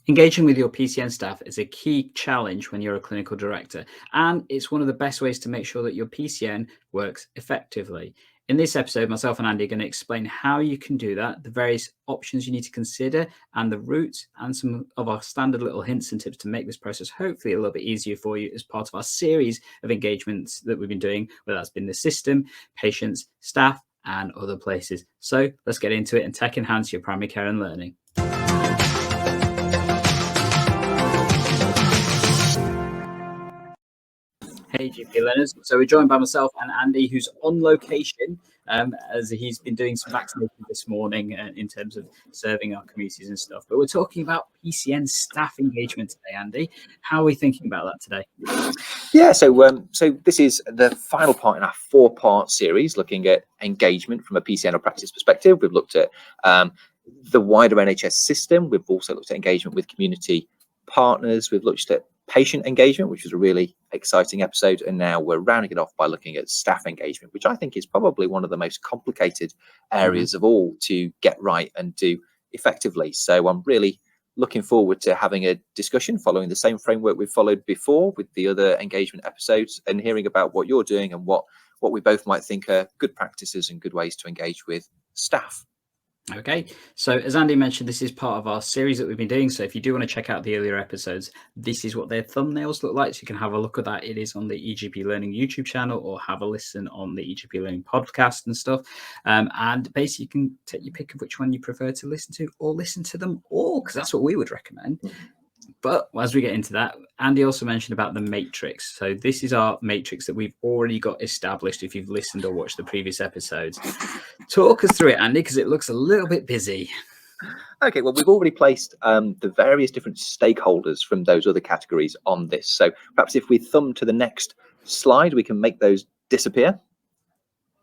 Engaging with your PCN staff is a key challenge when you're a clinical director, and it's one of the best ways to make sure that your PCN works effectively. In this episode, myself and Andy are going to explain how you can do that, the various options you need to consider, and the routes, and some of our standard little hints and tips to make this process hopefully a little bit easier for you as part of our series of engagements that we've been doing, whether that's been the system, patients, staff, and other places. So let's get into it and tech enhance your primary care and learning. Hey, GP learners. So we're joined by myself and Andy, who's on location as he's been doing some vaccination this morning in terms of serving our communities and stuff. But we're talking about PCN staff engagement today, Andy. How are we thinking about that today? Yeah, so this is the final part in our 4-part series looking at engagement from a PCN or practice perspective. We've looked at the wider NHS system. We've also looked at engagement with community partners. We've looked at patient engagement, which was a really exciting episode, and now we're rounding it off by looking at staff engagement, which I think is probably one of the most complicated areas of all to get right and do effectively. So I'm really looking forward to having a discussion following the same framework we've followed before with the other engagement episodes, and hearing about what you're doing and what we both might think are good practices and good ways to engage with staff. Okay, so as Andy mentioned, this is part of our series that we've been doing. So if you do want to check out the earlier episodes, this is what their thumbnails look like. So you can have a look at that. It is on the EGP Learning YouTube channel, or have a listen on the EGP Learning podcast and stuff. And basically you can take your pick of which one you prefer to listen to, or listen to them all, because that's what we would recommend. But as we get into that, Andy also mentioned about the matrix. So this is our matrix that we've already got established if you've listened or watched the previous episodes. Talk us through it, Andy, because it looks a little bit busy. Okay, well, we've already placed the various different stakeholders from those other categories on this. So perhaps if we thumb to the next slide, we can make those disappear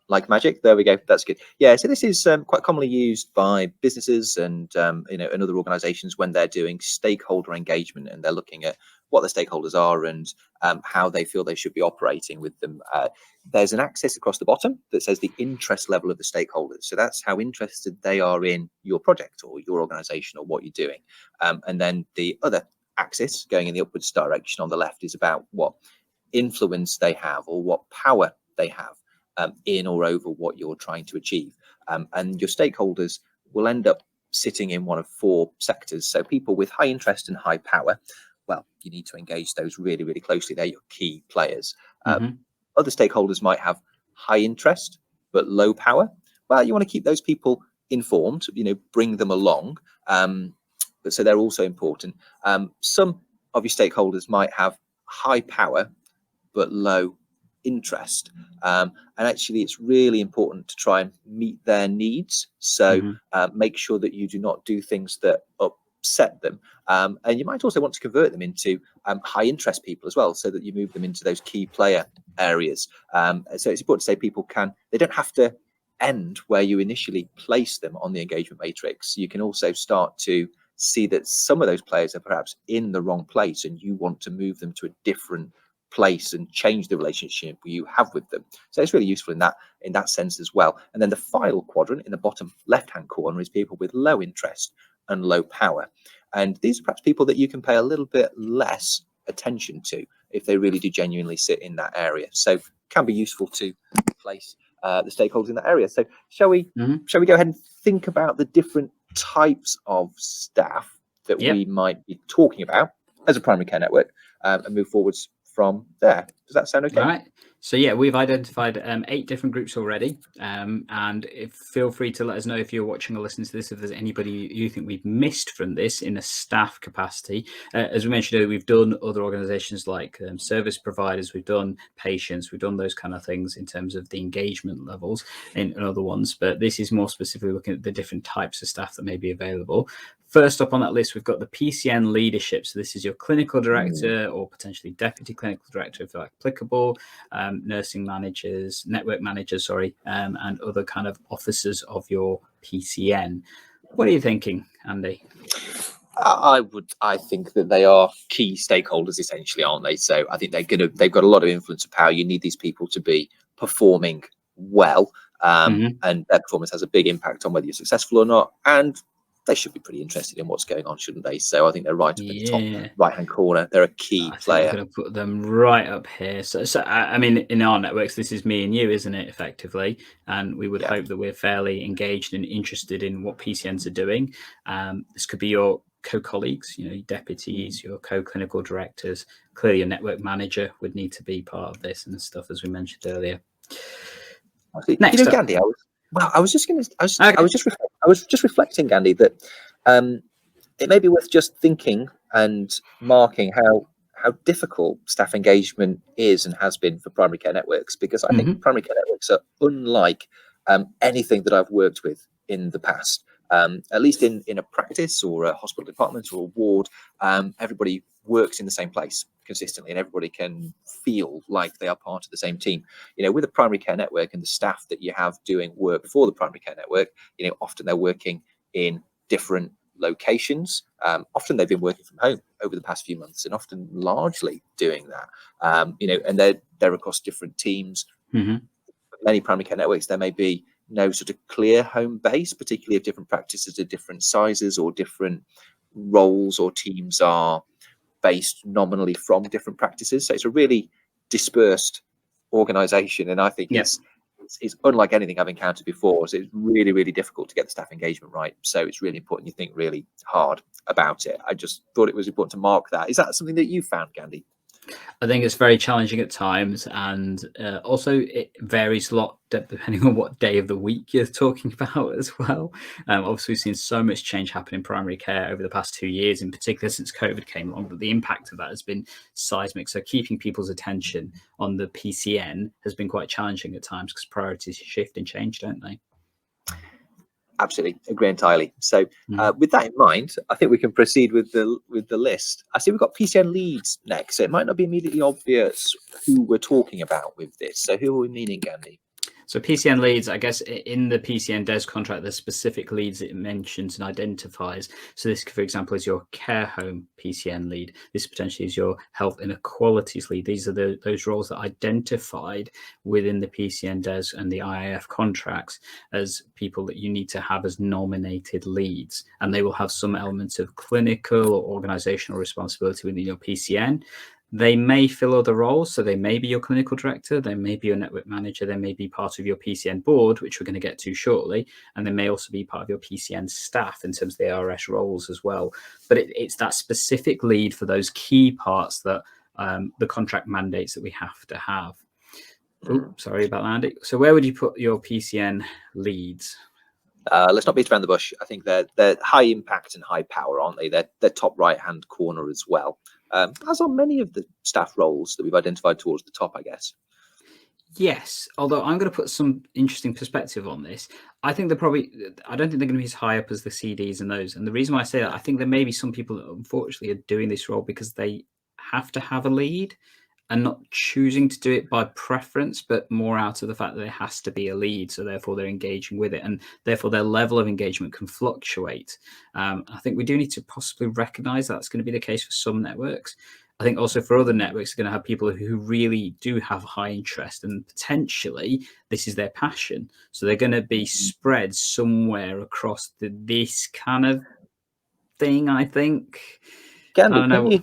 like magic. There we go. That's good. Yeah, so this is quite commonly used by businesses and and other organizations when they're doing stakeholder engagement, and they're looking at what the stakeholders are and how they feel they should be operating with them. There's an axis across the bottom that says the interest level of the stakeholders. So that's how interested they are in your project or your organization or what you're doing. And then the other axis going in the upwards direction on the left is about what influence they have or what power they have in or over what you're trying to achieve. And your stakeholders will end up sitting in one of 4 sectors. So people with high interest and high power, well, you need to engage those really, really closely. They're your key players. Other stakeholders might have high interest but low power. Well, you want to keep those people informed, bring them along. But so they're also important. Some of your stakeholders might have high power but low interest, and actually it's really important to try and meet their needs. So make sure that you do not do things that upset them, and you might also want to convert them into high interest people as well, so that you move them into those key player areas. So it's important to say they don't have to end where you initially place them on the engagement matrix. You can also start to see that some of those players are perhaps in the wrong place, and you want to move them to a different place and change the relationship you have with them. So it's really useful in that sense as well. And then the final quadrant in the bottom left-hand corner is people with low interest and low power. And these are perhaps people that you can pay a little bit less attention to if they really do genuinely sit in that area. So it can be useful to place the stakeholders in that area. So shall we go ahead and think about the different types of staff that we might be talking about as a primary care network, and move forwards from there? Does that sound okay? All right. So yeah, we've identified 8 different groups already, and feel free to let us know if you're watching or listening to this, if there's anybody you think we've missed from this in a staff capacity. As we mentioned earlier, we've done other organizations like service providers, we've done patients, we've done those kind of things in terms of the engagement levels in other ones, but this is more specifically looking at the different types of staff that may be available. First up on that list, we've got the Pcn Leadership. So this is your clinical director or potentially deputy clinical director, if applicable, nursing managers, network managers, and other kind of officers of your PCN. What are you thinking, Andy? I think that they are key stakeholders, essentially, aren't they? So I think they've got a lot of influence and power. You need these people to be performing well, and their performance has a big impact on whether you're successful or not. And they should be pretty interested in what's going on, shouldn't they? So I think they're right up in the top Yeah. right-hand corner. They're a key I think player. we're going to put them right up here. So I mean, in our networks, this is me and you, isn't it, effectively? And we would Yeah. hope that we're fairly engaged and interested in what PCNs are doing. This could be your co-colleagues, your deputies, your co-clinical directors. Clearly, your network manager would need to be part of this and stuff, as we mentioned earlier. Next up. Gandhi, I was just reflecting, Gandhi, that it may be worth just thinking and marking how difficult staff engagement is and has been for primary care networks, because I think primary care networks are unlike anything that I've worked with in the past. At least in a practice or a hospital department or a ward, everybody works in the same place consistently and everybody can feel like they are part of the same team. With a primary care network and the staff that you have doing work for the primary care network, often they're working in different locations. Often they've been working from home over the past few months and often largely doing that. And they're across different teams. Many primary care networks, there may be no sort of clear home base, particularly if different practices are different sizes or different roles or teams are based nominally from different practices. So it's a really dispersed organization, and I think it's unlike anything I've encountered before. So it's really, really difficult to get the staff engagement right. So it's really important you think really hard about it. I just thought it was important to mark that. Is that something that you found, Gandhi? I think it's very challenging at times, and also it varies a lot depending on what day of the week you're talking about as well. Obviously, we've seen so much change happen in primary care over the past 2 years, in particular since COVID came along, but the impact of that has been seismic. So keeping people's attention on the PCN has been quite challenging at times because priorities shift and change, don't they? Absolutely, agree entirely. So with that in mind, I think we can proceed with the list. I see we've got Pcn Leads next, so it might not be immediately obvious who we're talking about with this. So who are we meaning, Gandhi? So Pcn Leads, I guess in the Pcn DES contract, there's specific leads it mentions and identifies. So this, for example, is your care home Pcn lead. This potentially is your health inequalities lead. These are those roles that are identified within the Pcn DES and the IIF contracts as people that you need to have as nominated leads. And they will have some elements of clinical or organizational responsibility within your PCN. They may fill other roles, so they may be your clinical director, they may be your network manager, they may be part of your PCN board, which we're going to get to shortly, and they may also be part of your PCN staff in terms of the ARRS roles as well. But it's that specific lead for those key parts that the contract mandates that we have to have. Oh, sorry about that, Andy. So where would you put your PCN leads? Let's not beat around the bush. I think they're high impact and high power, aren't they? They're top right-hand corner as well. As are many of the staff roles that we've identified towards the top, I guess. Yes, although I'm going to put some interesting perspective on this. I don't think they're going to be as high up as the CDs and those. And the reason why I say that, I think there may be some people that unfortunately are doing this role because they have to have a lead and not choosing to do it by preference, but more out of the fact that there has to be a lead. So therefore they're engaging with it, and therefore their level of engagement can fluctuate. I think we do need to possibly recognize that's going to be the case for some networks. I think also for other networks, are going to have people who really do have high interest and potentially this is their passion. So they're going to be spread somewhere across this kind of thing, I think. Gandhi, I don't know.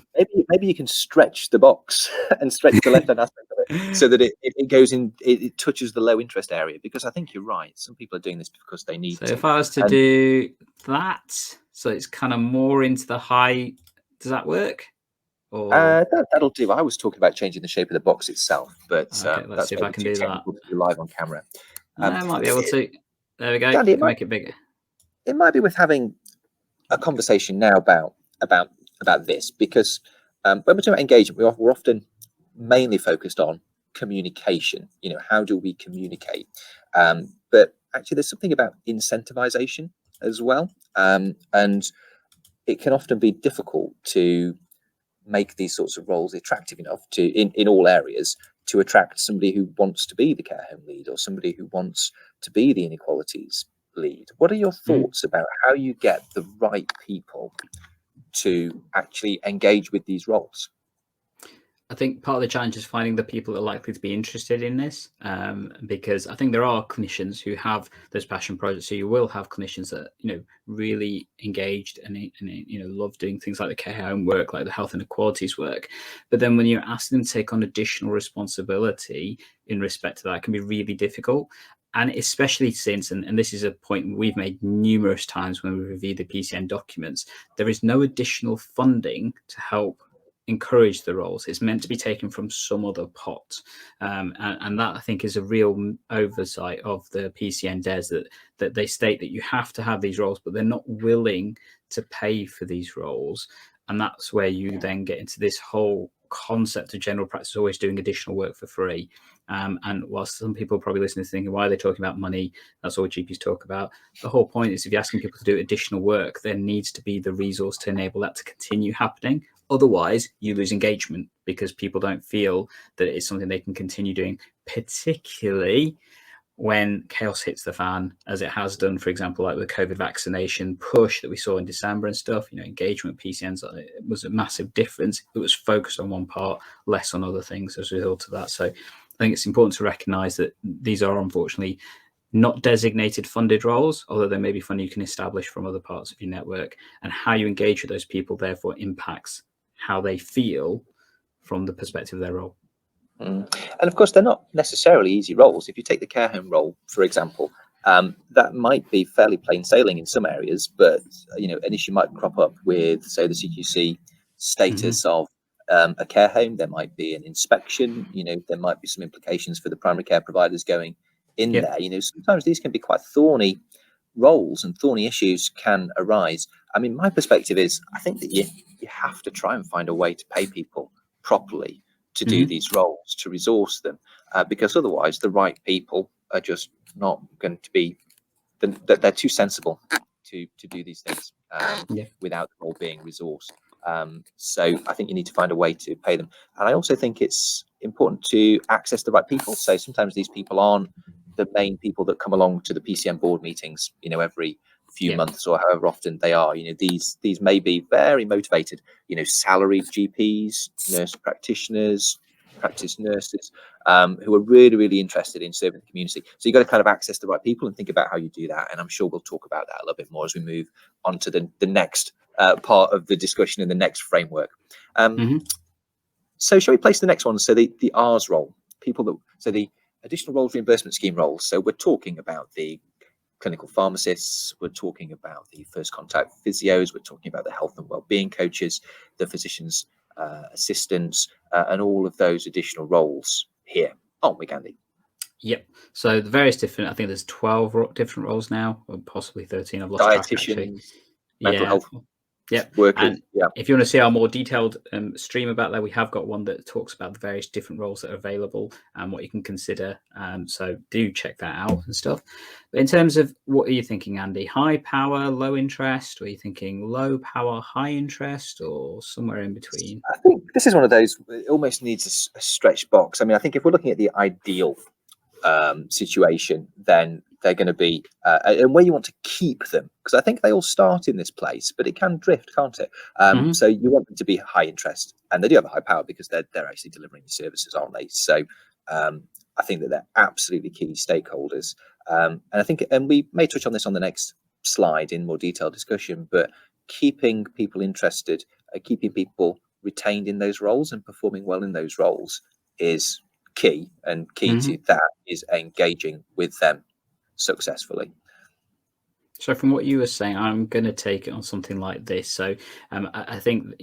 Maybe you can stretch the box and stretch the left-hand aspect of it so that it goes in, it touches the low interest area, because I think you're right. Some people are doing this because they need to. So if I was to do that, so it's kind of more into the high, does that work? Or that'll do. I was talking about changing the shape of the box itself, but okay, let's see if I can do that. Live on camera. I might be able to. There we go. Gandhi, make it bigger. It might be worth having a conversation now about this, because when we're talking about engagement, we're often mainly focused on communication. How do we communicate? But actually, there's something about incentivization as well, and it can often be difficult to make these sorts of roles attractive enough to in all areas to attract somebody who wants to be the care home lead or somebody who wants to be the inequalities lead. What are your thoughts about how you get the right people to actually engage with these roles? I think part of the challenge is finding the people that are likely to be interested in this, because I think there are clinicians who have those passion projects. So you will have clinicians that really engaged and love doing things like the care home work, like the health inequalities work. But then when you're asking them to take on additional responsibility in respect to that, it can be really difficult. And especially since, and this is a point we've made numerous times when we review the PCN documents, there is no additional funding to help encourage the roles. It's meant to be taken from some other pot, and that I think is a real oversight of the PCN DES, that they state that you have to have these roles, but they're not willing to pay for these roles. And that's where you then get into this whole concept of general practice always doing additional work for free. And whilst some people are probably listening to thinking, why are they talking about money? That's all GPs talk about. The whole point is, if you're asking people to do additional work, there needs to be the resource to enable that to continue happening. Otherwise, you lose engagement because people don't feel that it's something they can continue doing, particularly when chaos hits the fan, as it has done, for example, like the COVID vaccination push that we saw in December and stuff. Engagement PCNs, it was a massive difference. It was focused on one part, less on other things as a result of that. So I think it's important to recognise that these are unfortunately not designated funded roles, although there may be funding you can establish from other parts of your network, and how you engage with those people therefore impacts how they feel from the perspective of their role. And of course, they're not necessarily easy roles. If you take the care home role, for example, that might be fairly plain sailing in some areas, but an issue might crop up with, say, the CQC status of a care home. There might be an inspection. There might be some implications for the primary care providers going in there. Sometimes these can be quite thorny roles, and thorny issues can arise. I mean, my perspective is, I think that you have to try and find a way to pay people properly to do these roles, to resource them, because otherwise the right people are just not going to be, they're too sensible to do these things without them all being resourced. So I think you need to find a way to pay them. And I also think it's important to access the right people. So sometimes these people aren't the main people that come along to the PCN board meetings, every few months or however often they are. These may be very motivated, salaried GPs, nurse practitioners, practice nurses, who are really, really interested in serving the community. So you've got to kind of access the right people and think about how you do that. And I'm sure we'll talk about that a little bit more as we move on to the next part of the discussion in the next framework. So shall we place the next one? So the ARRS role, so the additional roles reimbursement scheme roles. So we're talking about the clinical pharmacists, we're talking about the first contact physios, we're talking about the health and wellbeing coaches, the physicians assistants, and all of those additional roles here, aren't we, Gandhi? Yep. So the various different, I think there's 12 different roles now, or possibly 13. I've lost track, actually. Mental health. Yep. Workers. And if you want to see our more detailed stream about that, we have got one that talks about the various different roles that are available and what you can consider. So do check that out and stuff. But in terms of what are you thinking, Andy? High power, low interest? Or are you thinking low power, high interest, or somewhere in between? I think this is one of those, it almost needs a stretch box. I mean, I think if we're looking at the ideal situation, then they're going to be and where you want to keep them, because I think they all start in this place, but it can drift, can't it? So you want them to be high interest, and they do have a high power because they're actually delivering the services, aren't they? So I think that they're absolutely key stakeholders, and I think, and we may touch on this on the next slide in more detailed discussion, but keeping people interested, keeping people retained in those roles and performing well in those roles is key, and key to that is engaging with them successfully. So from what you were saying, I'm going to take it on something like this. So I think,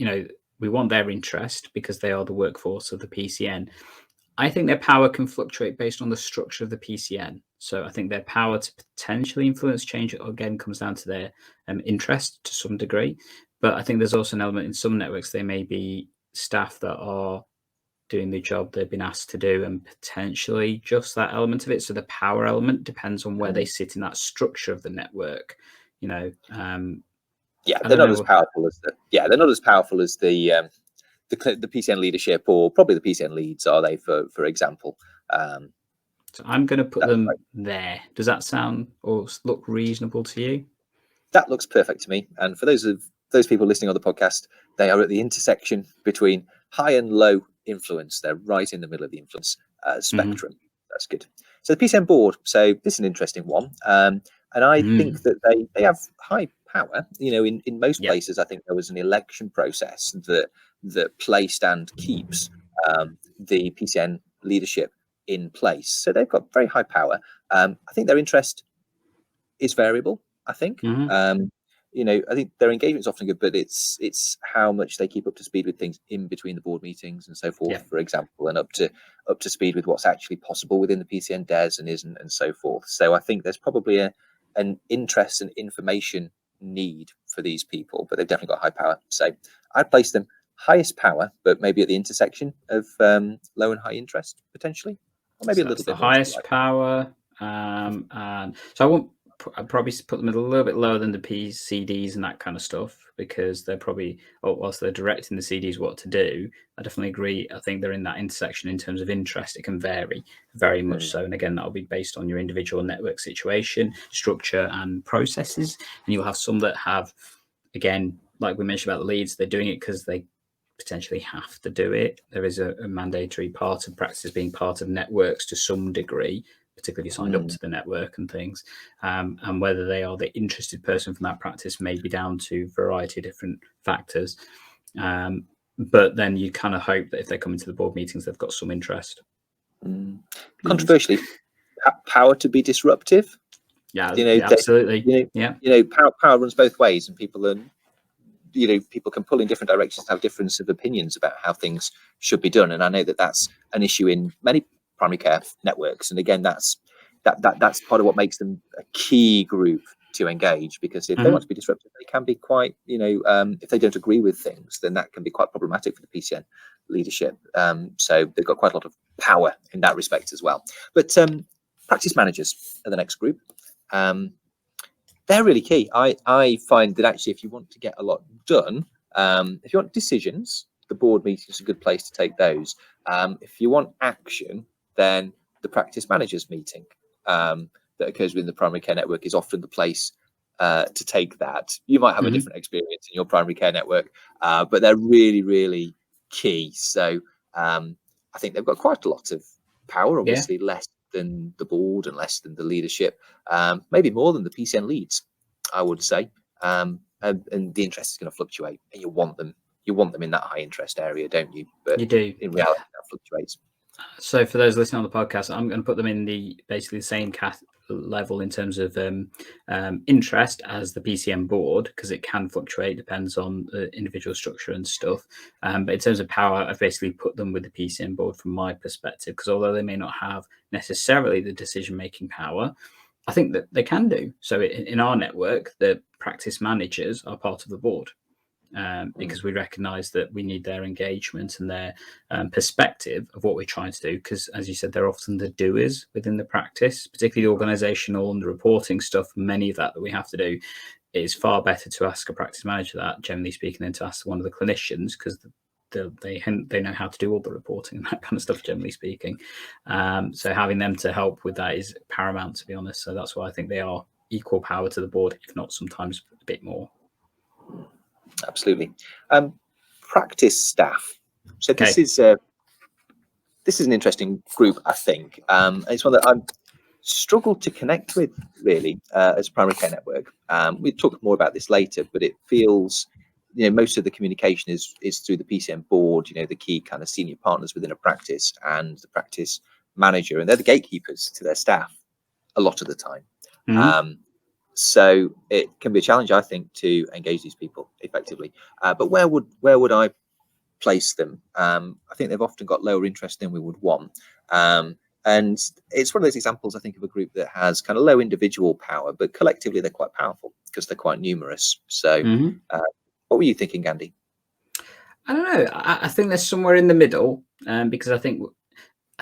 we want their interest because they are the workforce of the PCN. I think their power can fluctuate based on the structure of the PCN. So I think their power to potentially influence change, again, comes down to their interest to some degree. But I think there's also an element in some networks, they may be staff that are doing the job they've been asked to do, and potentially just that element of it. So the power element depends on where they sit in that structure of the network. They're not as powerful as they're not as powerful as the Pcn leadership, or probably the Pcn Leads, are they, for example? So I'm going to put them there. Does that sound or look reasonable to you? That looks perfect to me. And for those people listening on the podcast, they are at the intersection between high and low influence. They're right in the middle of the influence spectrum. That's good. So the Pcn board. So this is an interesting one. And I think that they have high power. You know, in most places, I think there was an election process that placed and keeps the Pcn leadership in place. So they've got very high power. I think their interest is variable. I think. You know, I think their engagement is often good, but it's how much they keep up to speed with things in between the board meetings and so forth, for example, and up to speed with what's actually possible within the PCN DES and isn't, and so forth. So I think there's probably an interest and information need for these people, but they've definitely got high power. So I'd place them highest power, but maybe at the intersection of low and high interest potentially, or maybe so a little bit the highest power. And so I'd probably put them a little bit lower than the PCDs and that kind of stuff, because they're probably, whilst they're directing the CDs what to do, I definitely agree. I think they're in that intersection in terms of interest. It can vary very much so. And again, that'll be based on your individual network situation, structure and processes. And you'll have some that have, again, like we mentioned about the leads, they're doing it because they potentially have to do it. There is a mandatory part of practice being part of networks to some degree, particularly signed up to the network and things, and whether they are the interested person from that practice may be down to a variety of different factors. But then you kind of hope that if they come into the board meetings, they've got some interest. Controversially, power to be disruptive. Yeah, you know, absolutely. You know, power runs both ways, and people are, you know, people can pull in different directions, have difference of opinions about how things should be done. And I know that that's an issue in many primary care networks, and again, that's part of what makes them a key group to engage, because if they want to be disruptive, they can be quite, you know, if they don't agree with things, then that can be quite problematic for the PCN leadership. So they've got quite a lot of power in that respect as well. But practice managers are the next group. They're really key. I find that actually, if you want to get a lot done, if you want decisions, the board meeting is a good place to take those. If you want action, then the practice managers meeting that occurs within the primary care network is often the place to take that. You might have a different experience in your primary care network, but they're really, really key. So I think they've got quite a lot of power, obviously less than the board and less than the leadership, maybe more than the Pcn Leads, I would say. And the interest is going to fluctuate, and you want them in that high interest area, don't you? But you do. In reality, that fluctuates. So for those listening on the podcast, I'm going to put them in basically the same level in terms of interest as the PCN board, because it can fluctuate, depends on the individual structure and stuff. But in terms of power, I've basically put them with the PCN board from my perspective, because although they may not have necessarily the decision-making power, I think that they can do. So in our network, the practice managers are part of the board. Because we recognise that we need their engagement and their perspective of what we're trying to do. Because, as you said, they're often the doers within the practice, particularly the organisational and the reporting stuff. Many of that we have to do is far better to ask a practice manager that, generally speaking, than to ask one of the clinicians, because they know how to do all the reporting and that kind of stuff, generally speaking. So having them to help with that is paramount, to be honest. So that's why I think they are equal power to the board, if not sometimes a bit more. Absolutely. Practice staff. So this is an interesting group, I think. It's one that I've struggled to connect with, really, as a primary care network. We'll talk more about this later, but it feels, you know, most of the communication is through the PCN board, you know, the key kind of senior partners within a practice, and the practice manager, and they're the gatekeepers to their staff a lot of the time. So it can be a challenge, I think, to engage these people effectively. But where would I place them? I think they've often got lower interest than we would want. And it's one of those examples, I think, of a group that has kind of low individual power, but collectively they're quite powerful because they're quite numerous. So what were you thinking, Andy? I don't know. I think they're somewhere in the middle, because I think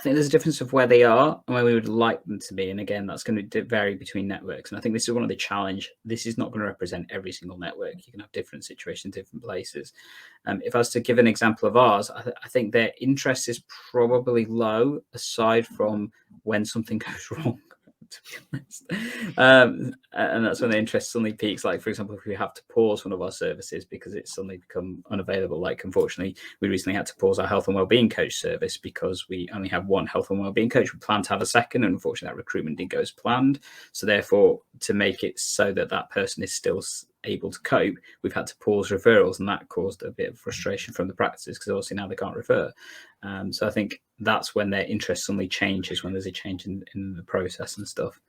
there's a difference of where they are and where we would like them to be. And again, that's going to vary between networks. And I think this is one of the challenge. This is not going to represent every single network. You can have different situations, different places. If I was to give an example of ours, I think their interest is probably low, aside from when something goes wrong, to be honest. And that's when the interest suddenly peaks. Like, for example, if we have to pause one of our services because it's suddenly become unavailable, like unfortunately we recently had to pause our health and wellbeing coach service because we only have one health and wellbeing coach. We planned to have a second, and unfortunately that recruitment didn't go as planned. So therefore, to make it so that that person is still able to cope, we've had to pause referrals, and that caused a bit of frustration from the practices because obviously now they can't refer. So I think that's when their interest suddenly changes, when there's a change in the process and stuff.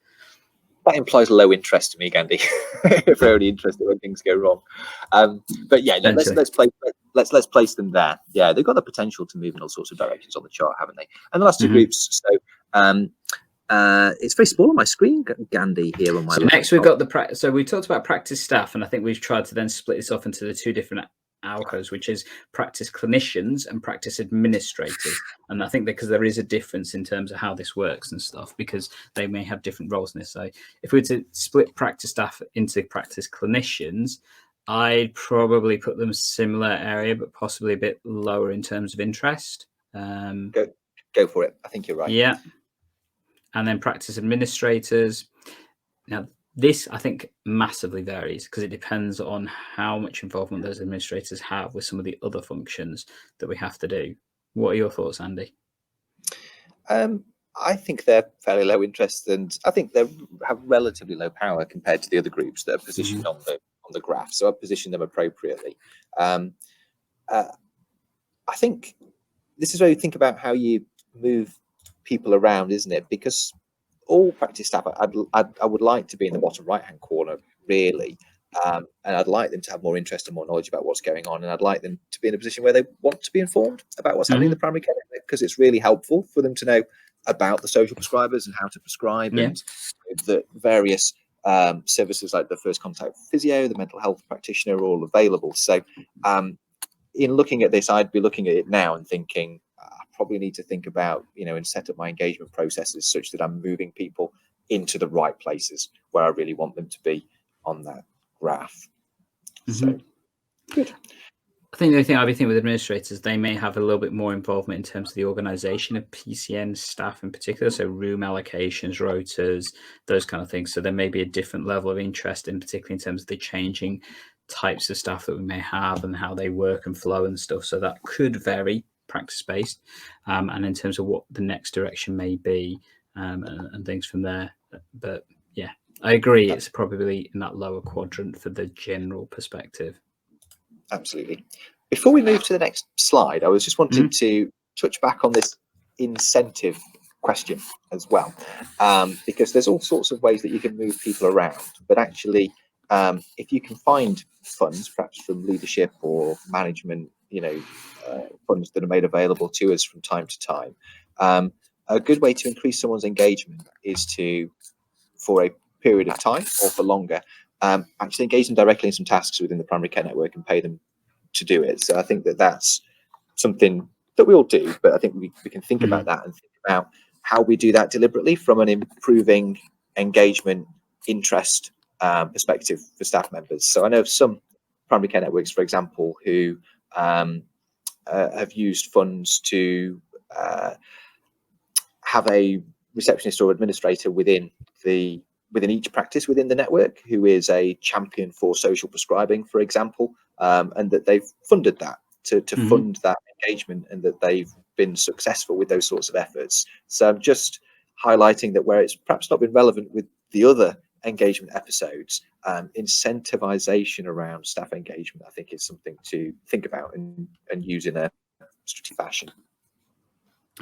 That implies low interest to me, Gandhi. If they're only interested when things go wrong. But yeah, no, let's place them there. Yeah, they've got the potential to move in all sorts of directions on the chart, haven't they? And the last two groups. So it's very small on my screen, Gandhi, here on my. So next we've got the so we talked about practice staff, and I think we've tried to then split this off into the two different alcos, which is practice clinicians and practice administrators. And I think because there is a difference in terms of how this works and stuff, because they may have different roles in this. So if we were to split practice staff into practice clinicians, I'd probably put them similar area, but possibly a bit lower in terms of interest. Go for it. I think you're right. Yeah. And then practice administrators. Now, this, I think, massively varies because it depends on how much involvement those administrators have with some of the other functions that we have to do. What are your thoughts, Andy? I think they're fairly low interest, and I think they have relatively low power compared to the other groups that are positioned on the graph. So I've positioned them appropriately. I think this is where you think about how you move people around, isn't it? Because all practice staff, I would like to be in the bottom right-hand corner, really. And I'd like them to have more interest and more knowledge about what's going on. And I'd like them to be in a position where they want to be informed about what's happening in the primary care network, because it's really helpful for them to know about the social prescribers and how to prescribe and the various services like the first contact physio, the mental health practitioner are all available. So in looking at this, I'd be looking at it now and thinking, probably need to think about, and set up my engagement processes such that I'm moving people into the right places where I really want them to be on that graph. So good. I think the only thing I'd be thinking with administrators, they may have a little bit more involvement in terms of the organisation of PCN staff in particular, so room allocations, rotas, those kind of things. So there may be a different level of interest in particularly in terms of the changing types of staff that we may have and how they work and flow and stuff. So that could vary practice-based, and in terms of what the next direction may be, and things from there. But yeah, I agree, it's probably in that lower quadrant for the general perspective. Absolutely. Before we move to the next slide, I was just wanting to touch back on this incentive question as well, because there's all sorts of ways that you can move people around, but actually if you can find funds, perhaps from leadership or management, funds that are made available to us from time to time, a good way to increase someone's engagement is to, for a period of time or for longer, actually engage them directly in some tasks within the primary care network and pay them to do it. So I think that that's something that we all do, but I think we can think about that and think about how we do that deliberately from an improving engagement, interest perspective for staff members. So I know of some primary care networks, for example, who have used funds to have a receptionist or administrator within each practice within the network who is a champion for social prescribing, for example, and that they've funded that to fund that engagement, and that they've been successful with those sorts of efforts. So I'm just highlighting that where it's perhaps not been relevant with the other engagement episodes, incentivization around staff engagement, I think, is something to think about and use in a strategic fashion.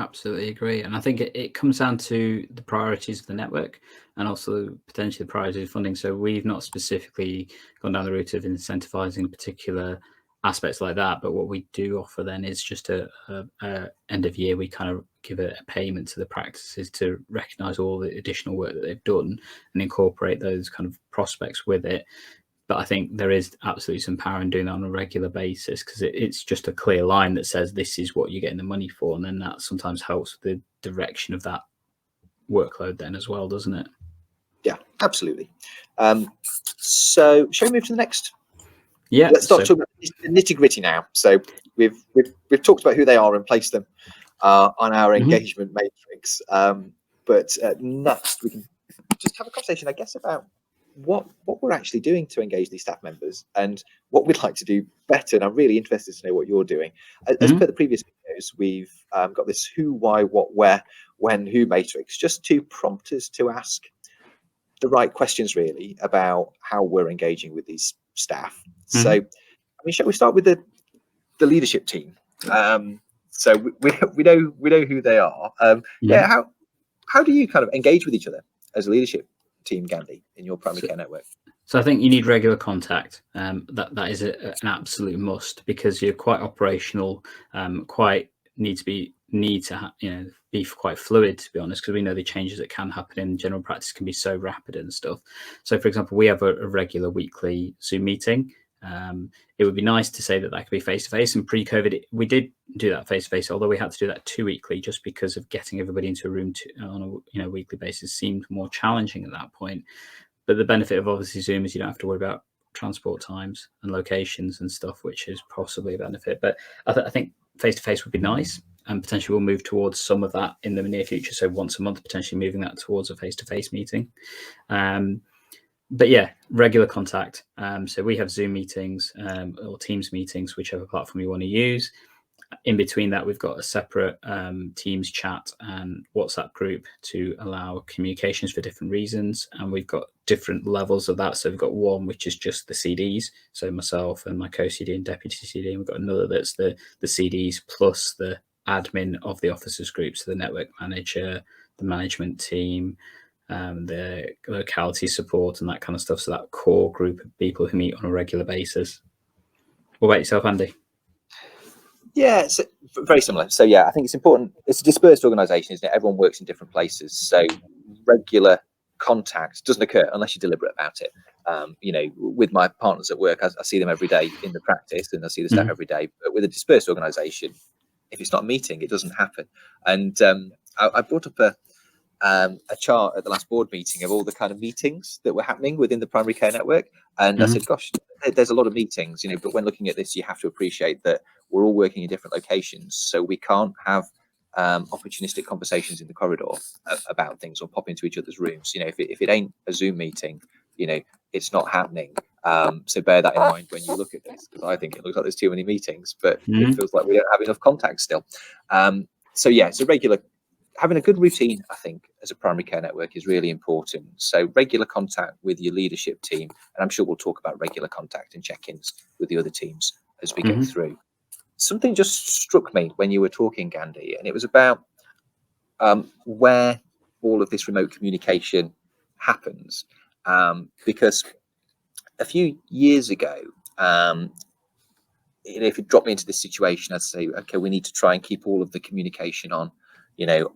Absolutely agree. And I think it comes down to the priorities of the network and also potentially the priorities of funding. So we've not specifically gone down the route of incentivizing particular aspects like that, but what we do offer then is just a end of year, we kind of give a payment to the practices to recognize all the additional work that they've done and incorporate those kind of prospects with it. But I think there is absolutely some power in doing that on a regular basis, because it's just a clear line that says this is what you're getting the money for, and then that sometimes helps with the direction of that workload then as well, doesn't it? Yeah, absolutely. So shall we move to the next? Yeah, let's start talking about the nitty-gritty now. So we've talked about who they are and placed them on our engagement matrix, but next we can just have a conversation, I guess, about what we're actually doing to engage these staff members and what we'd like to do better. And I'm really interested to know what you're doing. As per the previous videos, we've got this who, why, what, where, when, who matrix, just to prompt us to ask the right questions, really, about how we're engaging with these staff. So, I mean, shall we start with the leadership team? So we know who they are. Yeah, how do you kind of engage with each other as a leadership team, Gandhi, in your primary care network? So I think you need regular contact. That is an absolute must, because you're quite operational, quite need to be quite fluid, to be honest, because we know the changes that can happen in general practice can be so rapid and stuff. So, for example, we have a regular weekly Zoom meeting. It would be nice to say that could be face-to-face, and pre-COVID we did do that face-to-face, although we had to do that 2 weekly, just because of getting everybody into a room on a weekly basis seemed more challenging at that point. But the benefit of obviously Zoom is you don't have to worry about transport times and locations and stuff, which is possibly a benefit. But I think face-to-face would be nice, and potentially we'll move towards some of that in the near future. So once a month, potentially moving that towards a face-to-face meeting. But yeah, regular contact. So we have Zoom meetings or Teams meetings, whichever platform you want to use. In between that, we've got a separate Teams chat and WhatsApp group to allow communications for different reasons. And we've got different levels of that. So we've got one, which is just the CDs. So myself and my co-CD and deputy CD. And we've got another that's the CDs plus the admin of the officers group. So the network manager, the management team, the locality support and that kind of stuff. So that core group of people who meet on a regular basis. What about yourself, Andy? Yeah, it's very similar. So yeah, I think it's important. It's a dispersed organisation, isn't it? Everyone works in different places. So regular contact doesn't occur unless you're deliberate about it. With my partners at work, I see them every day in the practice, and I see the staff every day. But with a dispersed organisation, if it's not a meeting, it doesn't happen. And I brought up a chart at the last board meeting of all the kind of meetings that were happening within the primary care network. And I said, gosh, there's a lot of meetings, but when looking at this, you have to appreciate that we're all working in different locations. So we can't have opportunistic conversations in the corridor about things or pop into each other's rooms. If it ain't a Zoom meeting, it's not happening. So bear that in mind when you look at this, because I think it looks like there's too many meetings, but it feels like we don't have enough contact still. So yeah, it's having a good routine, I think, as a primary care network is really important. So regular contact with your leadership team, and I'm sure we'll talk about regular contact and check-ins with the other teams as we go through. Something just struck me when you were talking, Gandhi, and it was about where all of this remote communication happens. Because a few years ago, if it dropped me into this situation, I'd say, okay, we need to try and keep all of the communication on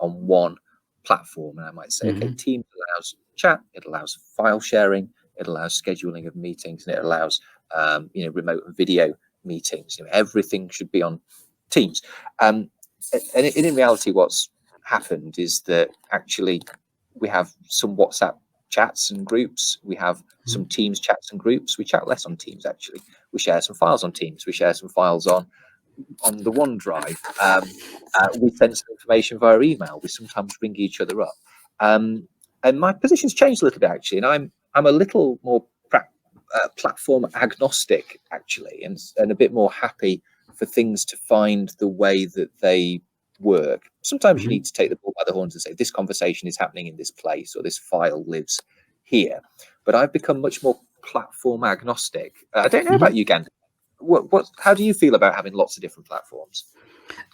one platform. And I might say, okay, Teams allows chat, it allows file sharing, it allows scheduling of meetings, and it allows, remote video meetings. Everything should be on Teams. And in reality, what's happened is that actually we have some WhatsApp chats and groups. We have some Teams chats and groups. We chat less on Teams, actually. We share some files on Teams. We share some files on the OneDrive. We send some information via email. We sometimes ring each other up. And my position's changed a little bit, actually. And I'm a little more platform agnostic, actually, and a bit more happy for things to find the way that they work. Sometimes you need to take the bull by the horns and say, this conversation is happening in this place, or this file lives here. But I've become much more platform agnostic. I don't know about you, Gandhi. How do you feel about having lots of different platforms?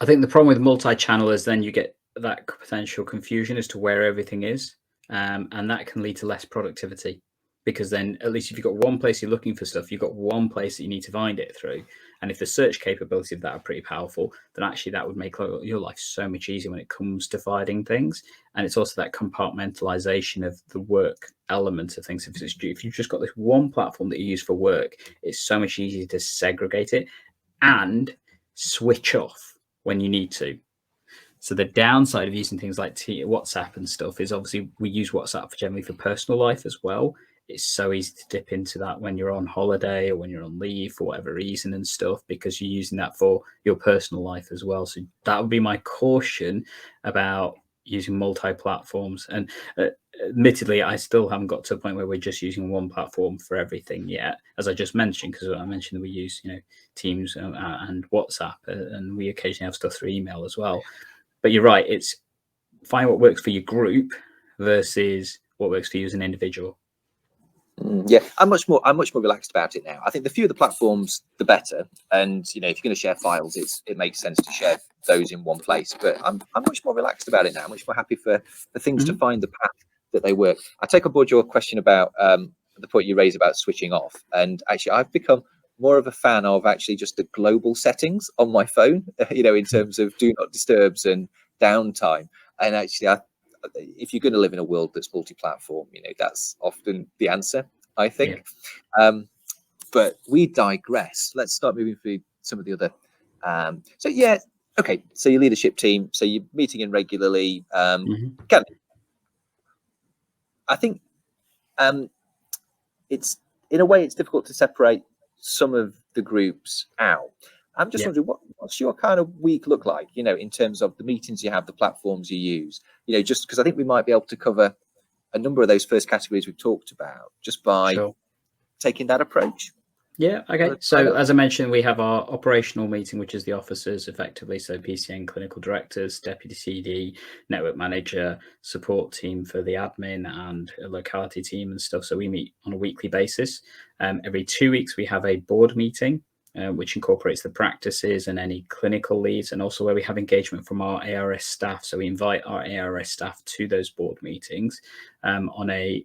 I think the problem with multi-channel is then you get that potential confusion as to where everything is, and that can lead to less productivity, because then at least if you've got one place you're looking for stuff, you've got one place that you need to find it through. And if the search capabilities of that are pretty powerful, then actually that would make your life so much easier when it comes to finding things. And it's also that compartmentalization of the work element of things. If you've just got this one platform that you use for work, it's so much easier to segregate it and switch off when you need to. So the downside of using things like WhatsApp and stuff is obviously we use WhatsApp generally for personal life as well. It's so easy to dip into that when you're on holiday or when you're on leave for whatever reason and stuff, because you're using that for your personal life as well. So that would be my caution about using multi-platforms. And admittedly, I still haven't got to a point where we're just using one platform for everything yet, as I just mentioned, because I mentioned that we use, Teams and WhatsApp, and we occasionally have stuff through email as well. But you're right, it's find what works for your group versus what works for you as an individual. Yeah, I'm much more relaxed about it now. I think the fewer the platforms, the better. And if you're going to share files, it makes sense to share those in one place. But I'm much more relaxed about it now. I'm much more happy for things to find the path that they work. I take on board your question about the point you raised about switching off. And actually, I've become more of a fan of actually just the global settings on my phone. In terms of do not disturbs and downtime. And actually, if you're going to live in a world that's multi-platform, that's often the answer, I think. Yeah. But we digress. Let's start moving through some of the other. Okay. So your leadership team. So you're meeting in regularly. I think it's in a way it's difficult to separate some of the groups out. I'm just wondering, what's your kind of week look like, in terms of the meetings you have, the platforms you use, just because I think we might be able to cover a number of those first categories we've talked about just by taking that approach. Yeah, okay. So as I mentioned, we have our operational meeting, which is the officers effectively. So PCN clinical directors, deputy CD, network manager, support team for the admin and a locality team and stuff. So we meet on a weekly basis. Every 2 weeks, we have a board meeting, which incorporates the practices and any clinical leads, and also where we have engagement from our ARRS staff. So we invite our ARRS staff to those board meetings on a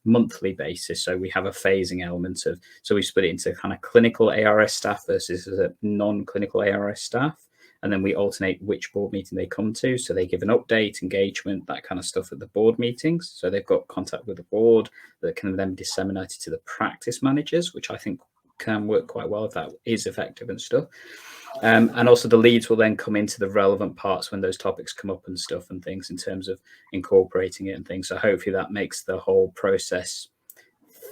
monthly basis. So we have a phasing element of, so we split it into kind of clinical ARRS staff versus non-clinical ARRS staff. And then we alternate which board meeting they come to. So they give an update, engagement, that kind of stuff at the board meetings. So they've got contact with the board that can then be disseminated to the practice managers, which I think can work quite well if that is effective and stuff. And also the leads will then come into the relevant parts when those topics come up and stuff and things in terms of incorporating it and things. So hopefully that makes the whole process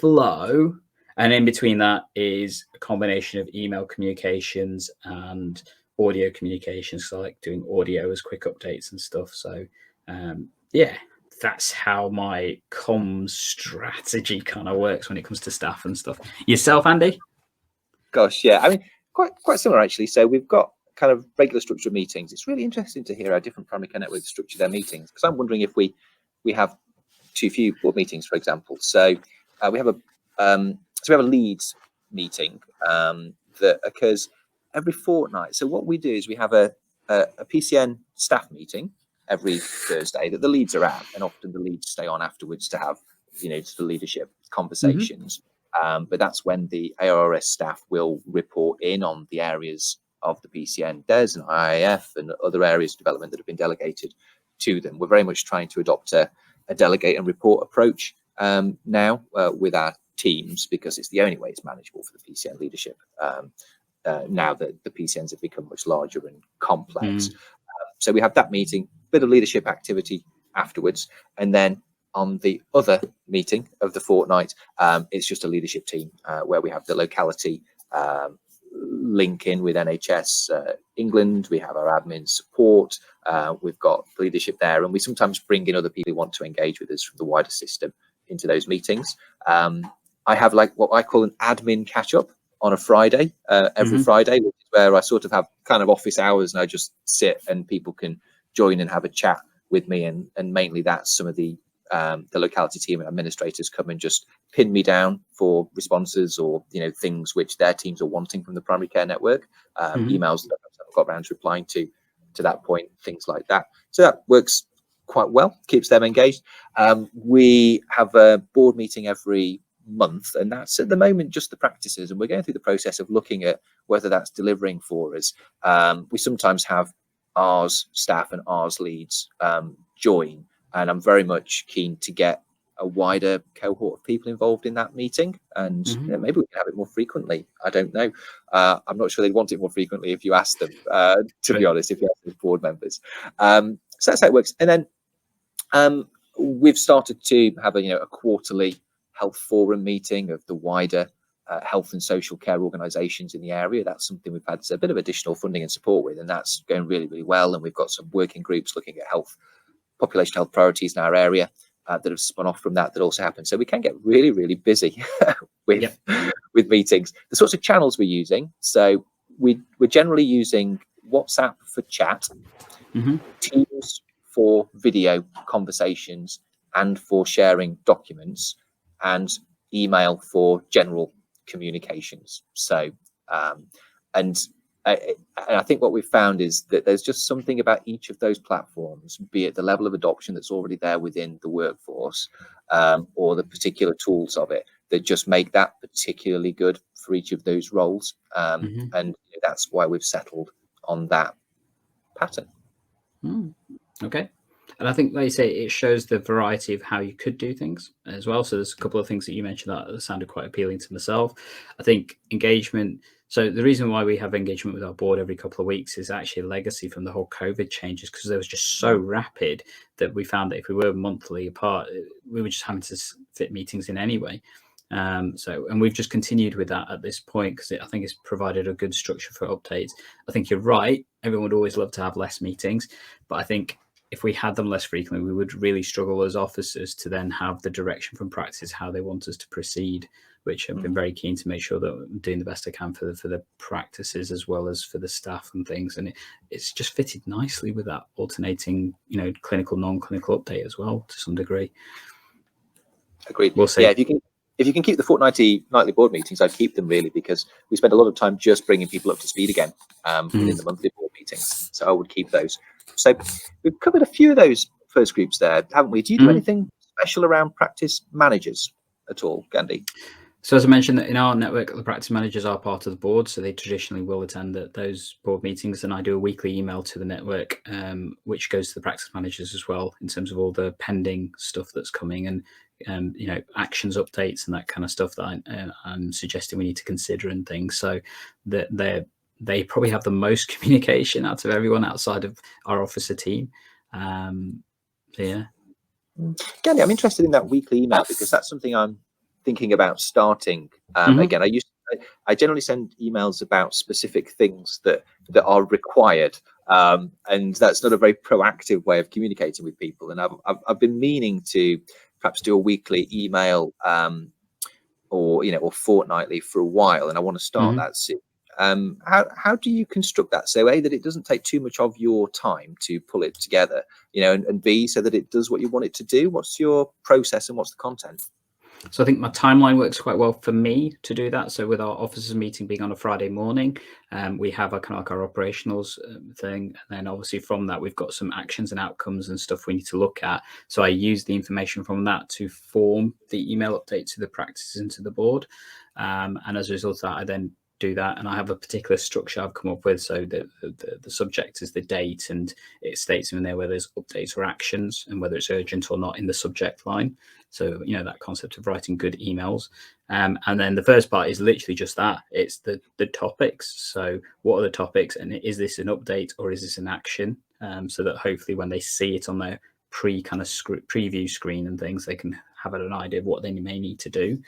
flow. And in between that is a combination of email communications and audio communications. So I like doing audio as quick updates and stuff. So that's how my comms strategy kind of works when it comes to staff and stuff. Yourself, Andy? Gosh, yeah. I mean, quite similar actually. So we've got kind of regular structured meetings. It's really interesting to hear how different primary care networks structure their meetings, because I'm wondering if we have too few board meetings, for example. So we have a leads meeting that occurs every fortnight. So what we do is we have a PCN staff meeting every Thursday that the leads are at, and often the leads stay on afterwards to have the leadership conversations. But that's when the ARRS staff will report in on the areas of the PCN DES and IIF and other areas of development that have been delegated to them. We're very much trying to adopt a delegate and report approach now with our teams, because it's the only way it's manageable for the PCN leadership now that the PCNs have become much larger and complex. So we have that meeting, bit of leadership activity afterwards, and then on the other meeting of the fortnight, it's just a leadership team where we have the locality link in with NHS England. We have our admin support. We've got leadership there, and we sometimes bring in other people who want to engage with us from the wider system into those meetings. I have like what I call an admin catch up on a Friday, every Friday, which is where I sort of have kind of office hours and I just sit and people can join and have a chat with me. And mainly that's some of the locality team and administrators come and just pin me down for responses or things which their teams are wanting from the primary care network, emails that I've got around to replying to that point, things like that. So that works quite well, keeps them engaged. We have a board meeting every month, and that's at the moment just the practices, and we're going through the process of looking at whether that's delivering for us. We sometimes have ARRS staff and ARRS leads join, and I'm very much keen to get a wider cohort of people involved in that meeting, and maybe we can have it more frequently. I don't know. I'm not sure they'd want it more frequently if you ask them, to be honest, if you ask the board members. So that's how it works. And then we've started to have a quarterly health forum meeting of the wider health and social care organisations in the area. That's something we've had a bit of additional funding and support with, and that's going really, really well. And we've got some working groups looking at population health priorities in our area that have spun off from that also happen. So we can get really, really busy with with meetings. The sorts of channels we're using. So we're generally using WhatsApp for chat, Teams for video conversations and for sharing documents, and email for general communications. So and I think what we've found is that there's just something about each of those platforms, be it the level of adoption that's already there within the workforce, or the particular tools of it, that just make that particularly good for each of those roles. And that's why we've settled on that pattern. Okay. And I think, like you say, it shows the variety of how you could do things as well. So there's a couple of things that you mentioned that sounded quite appealing to myself. I think engagement. So the reason why we have engagement with our board every couple of weeks is actually a legacy from the whole COVID changes, because they was just so rapid that we found that if we were monthly apart, we were just having to fit meetings in anyway. And we've just continued with that at this point, because I think it's provided a good structure for updates. I think you're right. Everyone would always love to have less meetings, but I think if we had them less frequently, we would really struggle as officers to then have the direction from practice how they want us to proceed, which I've been very keen to make sure that I'm doing the best I can for the practices as well as for the staff and things. And it's just fitted nicely with that alternating, clinical, non-clinical update as well to some degree. Agreed. We'll see. Yeah, if you can keep the nightly board meetings, I'd keep them, really, because we spend a lot of time just bringing people up to speed again within the monthly board meetings. So I would keep those. So we've covered a few of those first groups there, haven't we? Do you do anything special around practice managers at all, Gandhi? So as I mentioned, in our network, the practice managers are part of the board, so they traditionally will attend those board meetings, and I do a weekly email to the network, which goes to the practice managers as well, in terms of all the pending stuff that's coming and actions updates and that kind of stuff that I'm suggesting we need to consider and things. So that they probably have the most communication out of everyone outside of our officer team. Yeah. Gandhi, I'm interested in that weekly email, because that's something I'm thinking about starting. Again, I generally send emails about specific things that are required, and that's not a very proactive way of communicating with people. And I've been meaning to perhaps do a weekly email, or fortnightly for a while, and I want to start that soon. How do you construct that? So A, that it doesn't take too much of your time to pull it together, and B, so that it does what you want it to do. What's your process and what's the content? So I think my timeline works quite well for me to do that. So with our officers meeting being on a Friday morning, we have our kind of like our operationals thing. And then obviously from that, we've got some actions and outcomes and stuff we need to look at. So I use the information from that to form the email update to the practices and to the board. And as a result of that, I then do that, and I have a particular structure I've come up with. So the subject is the date, and it states in there whether there's updates or actions and whether it's urgent or not in the subject line. So that concept of writing good emails, and then the first part is literally just that. It's the topics. So what are the topics, and is this an update or is this an action? So that hopefully when they see it on their preview screen and things, they can have an idea of what they may need to do.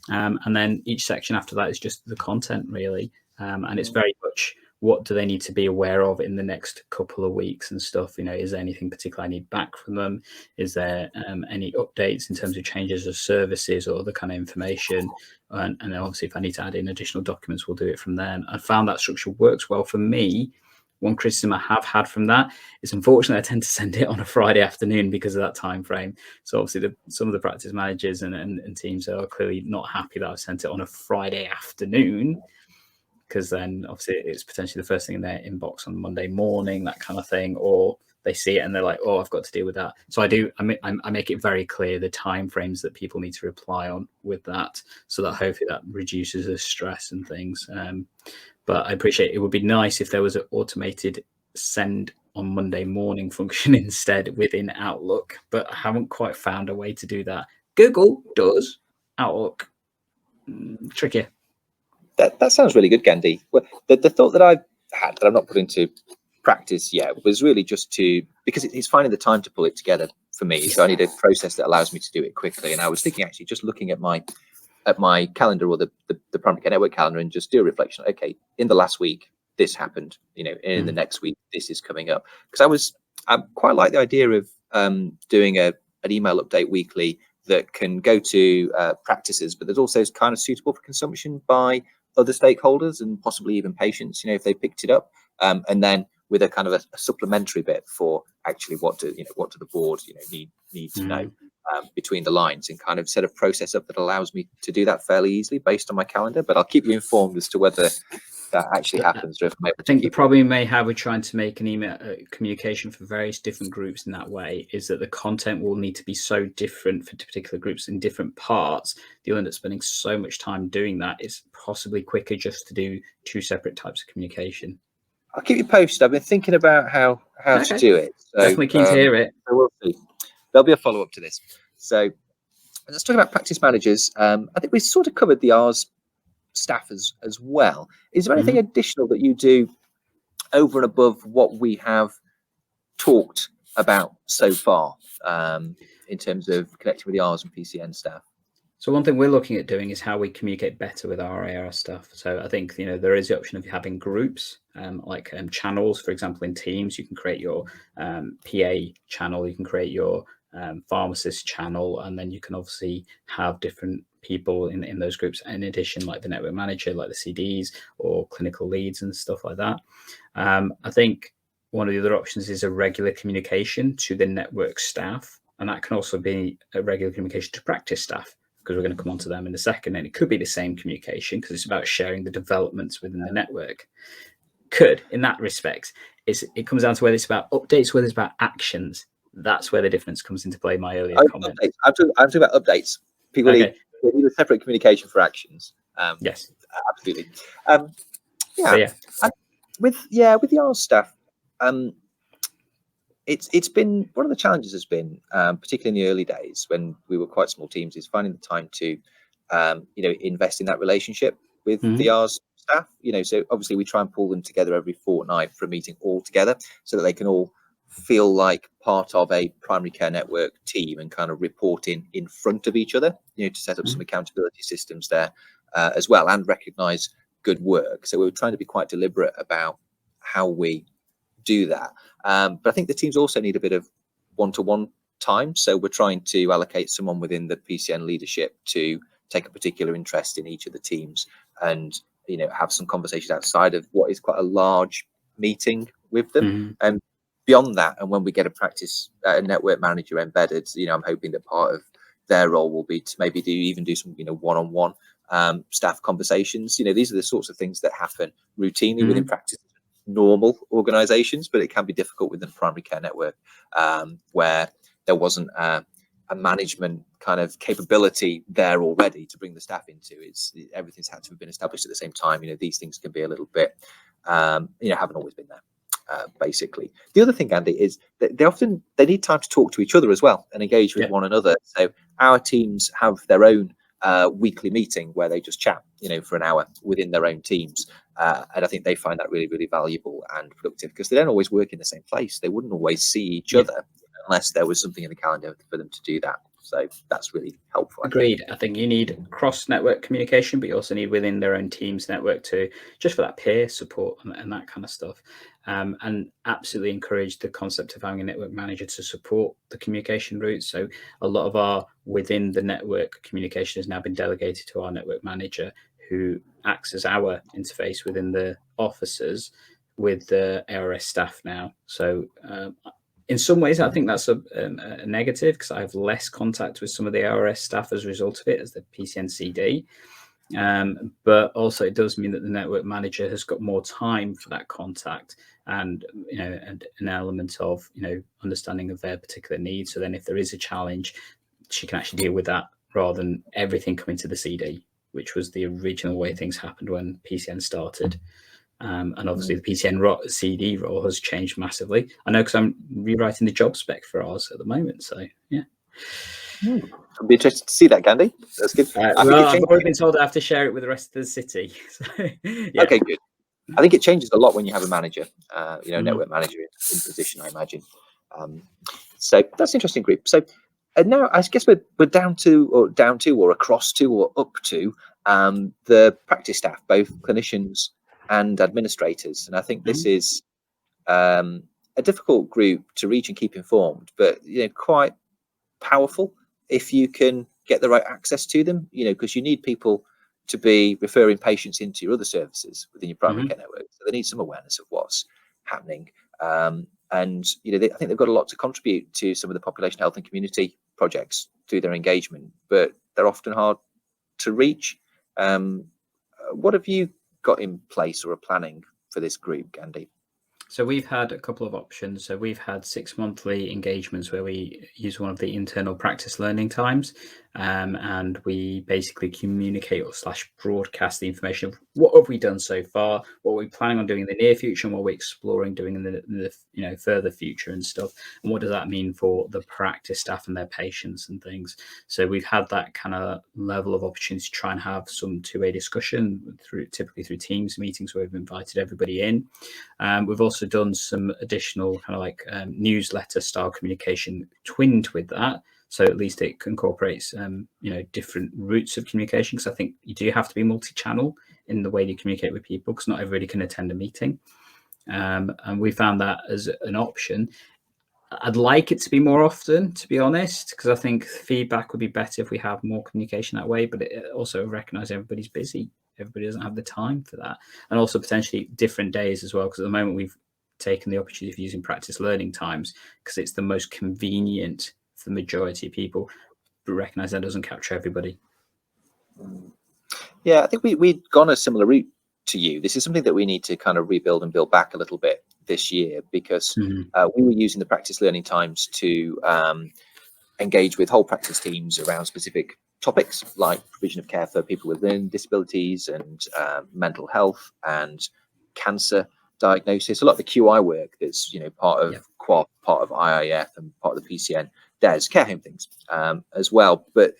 And then each section after that is just the content, really. And it's very much what do they need to be aware of in the next couple of weeks and stuff. Is there anything particular I need back from them? Is there any updates in terms of changes of services or other kind of information? And then obviously if I need to add in additional documents, we'll do it from there. And I found that structure works well for me. One criticism I have had from that is, unfortunately, I tend to send it on a Friday afternoon because of that time frame. So obviously some of the practice managers and teams are clearly not happy that I've sent it on a Friday afternoon, because then obviously it's potentially the first thing in their inbox on Monday morning, that kind of thing, or they see it and they're like, oh, I've got to deal with that. So I make it very clear the time frames that people need to reply on with that, so that hopefully that reduces the stress and things. But I appreciate it would be nice if there was an automated send on Monday morning function instead within Outlook, but I haven't quite found a way to do that. Google does. Outlook, trickier. That sounds really good, Gandhi. Well, the thought that I've had that I'm not put into practice yet was really just because it's finding the time to pull it together for me. So I need a process that allows me to do it quickly. And I was thinking, actually, just looking at my calendar, or the primary care network calendar, and just do a reflection. Okay, in the last week this happened, in the next week this is coming up. Because I quite like the idea of doing a an email update weekly that can go to practices, but that's also kind of suitable for consumption by other stakeholders and possibly even patients, if they picked it up, and then with a kind of a supplementary bit for actually what do the board need to know between the lines, and kind of set a process up that allows me to do that fairly easily based on my calendar. But I'll keep you informed as to whether that actually happens. Or if I'm able I think to the problem you may have with trying to make an email communication for various different groups in that way is that the content will need to be so different for particular groups in different parts. You'll end up spending so much time doing that. It's possibly quicker just to do two separate types of communication. I'll keep you posted. I've been thinking about how to do it. So, definitely keen to hear it. So we'll see. There'll be a follow-up to this. So let's talk about practice managers. I think we sort of covered the ARRS staff as well. Is there anything additional that you do over and above what we have talked about so far in terms of connecting with the ARRS and PCN staff? So one thing we're looking at doing is how we communicate better with our ARRS staff. So I think there is the option of having groups, like channels. For example, in Teams, you can create your PA channel, you can create your pharmacist channel, and then you can obviously have different people in those groups. In addition, like the network manager, like the CDs or clinical leads and stuff like that. I think one of the other options is a regular communication to the network staff, and that can also be a regular communication to practice staff, because we're going to come on to them in a second. And it could be the same communication because it's about sharing the developments within the network. In that respect, it comes down to whether it's about updates, whether it's about actions. That's where the difference comes into play. My earlier comment. I'm talking about updates. People need a separate communication for actions. Yes, absolutely. With the ARRS staff, it's been one of the challenges has been, particularly in the early days when we were quite small teams, is finding the time to invest in that relationship with the ARRS staff. So obviously we try and pull them together every fortnight for a meeting all together, so that they can all feel like part of a primary care network team and kind of reporting in front of each other, to set up some accountability systems there as well, and recognize good work. So we're trying to be quite deliberate about how we do that. But I think the teams also need a bit of one-to-one time. So we're trying to allocate someone within the Pcn leadership to take a particular interest in each of the teams and, have some conversations outside of what is quite a large meeting with them. And beyond that, and when we get a practice network manager embedded, I'm hoping that part of their role will be to maybe do some, one-on-one staff conversations. These are the sorts of things that happen routinely within practice normal organizations, but it can be difficult within the primary care network, where there wasn't a management kind of capability there already to bring the staff into. Everything's had to have been established at the same time. These things can be a little bit haven't always been there. Basically, the other thing, Andy, is that they need time to talk to each other as well and engage with one another. So our teams have their own weekly meeting where they just chat, for an hour within their own teams. And I think they find that really, really valuable and productive, because they don't always work in the same place. They wouldn't always see each other unless there was something in the calendar for them to do that. So that's really helpful. Agreed. I think you need cross-network communication, but you also need within their own team's network just for that peer support and that kind of stuff. And absolutely encourage the concept of having a network manager to support the communication routes. So a lot of our within the network communication has now been delegated to our network manager, who acts as our interface within the offices with the ARRS staff now. So in some ways, I think that's a negative, because I have less contact with some of the ARRS staff as a result of it as the PCN CD. But also it does mean that the network manager has got more time for that contact and, and an element of, understanding of their particular needs. So then if there is a challenge, she can actually deal with that rather than everything coming to the CD, which was the original way things happened when PCN started. And obviously the PCN CD role has changed massively. I know, because I'm rewriting the job spec for ours at the moment. So, yeah. I'd be interested to see that, Gandhi. That's good. I've already been told I have to share it with the rest of the city. So, yeah. Okay, good. I think it changes a lot when you have a manager, network manager in position, I imagine. So that's an interesting group. So now I guess we're down to or across to or up to the practice staff, both clinicians and administrators. And I think this is a difficult group to reach and keep informed, but quite powerful if you can get the right access to them, because you need people to be referring patients into your other services within your primary care network. So they need some awareness of what's happening. And I think they've got a lot to contribute to some of the population health and community projects through their engagement, but they're often hard to reach. What have you got in place or are planning for this group, Gandhi? So we've had a couple of options. So we've had 6 monthly engagements where we use one of the internal practice learning times, and we basically communicate or / broadcast the information of what have we done so far, what we're planning on doing in the near future, and what we're exploring doing in the further future and stuff, and what does that mean for the practice staff and their patients and things. So we've had that kind of level of opportunity to try and have some two-way discussion typically through Teams meetings where we've invited everybody in. We've also done some additional kind of like newsletter style communication twinned with that. So at least it incorporates, different routes of communication, because I think you do have to be multi-channel in the way you communicate with people, because not everybody can attend a meeting. And we found that as an option. I'd like it to be more often, to be honest, because I think feedback would be better if we have more communication that way, but it also recognize everybody's busy. Everybody doesn't have the time for that. And also potentially different days as well, because at the moment we've taken the opportunity of using practice learning times because it's the most convenient for the majority of people, but recognize that doesn't capture everybody. Yeah, I think we'd gone a similar route to you. This is something that we need to kind of rebuild and build back a little bit this year, because we were using the practice learning times to engage with whole practice teams around specific topics like provision of care for people with learning disabilities and mental health and cancer diagnosis. A lot of the QI work that's part of QAF, part of IIF, and part of the PCN does care home things as well. But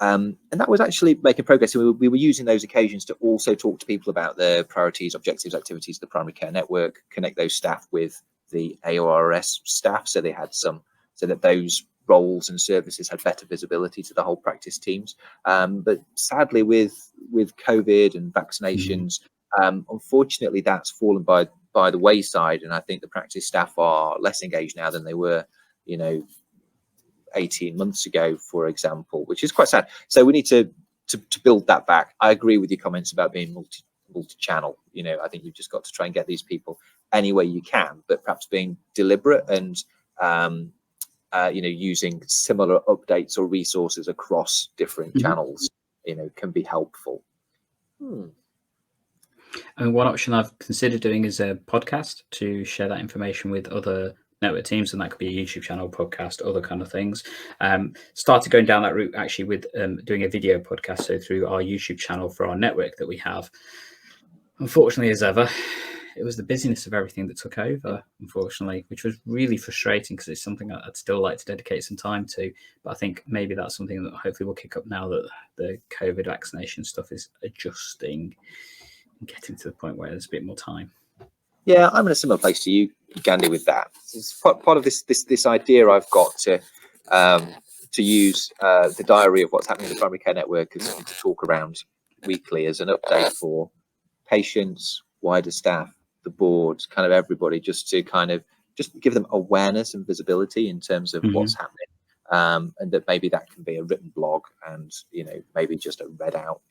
and that was actually making progress. So we were using those occasions to also talk to people about their priorities, objectives, activities of the primary care network, connect those staff with the ARRS staff, so they had so that those roles and services had better visibility to the whole practice teams. But sadly, with COVID and vaccinations, unfortunately, that's fallen by the wayside. And I think the practice staff are less engaged now than they were, 18 months ago, for example, which is quite sad. So we need to build that back. I agree with your comments about being multi-channel. I think you've just got to try and get these people any way you can, but perhaps being deliberate and using similar updates or resources across different channels, can be helpful. And one option I've considered doing is a podcast to share that information with other network teams, and that could be a YouTube channel, podcast, other kind of things. Started going down that route actually with doing a video podcast, so through our YouTube channel for our network that we have. Unfortunately, as ever, it was the busyness of everything that took over, unfortunately, which was really frustrating, because it's something I'd still like to dedicate some time to. But I think maybe that's something that hopefully will kick up now that the COVID vaccination stuff is adjusting and getting to the point where there's a bit more time. Yeah, I'm in a similar place to you, Gandhi, with that. It's part of this idea I've got to use the diary of what's happening in the primary care network as something to talk around weekly as an update for patients, wider staff, the board, kind of everybody, just to kind of just give them awareness and visibility in terms of what's happening, and that maybe that can be a written blog, and maybe just a read out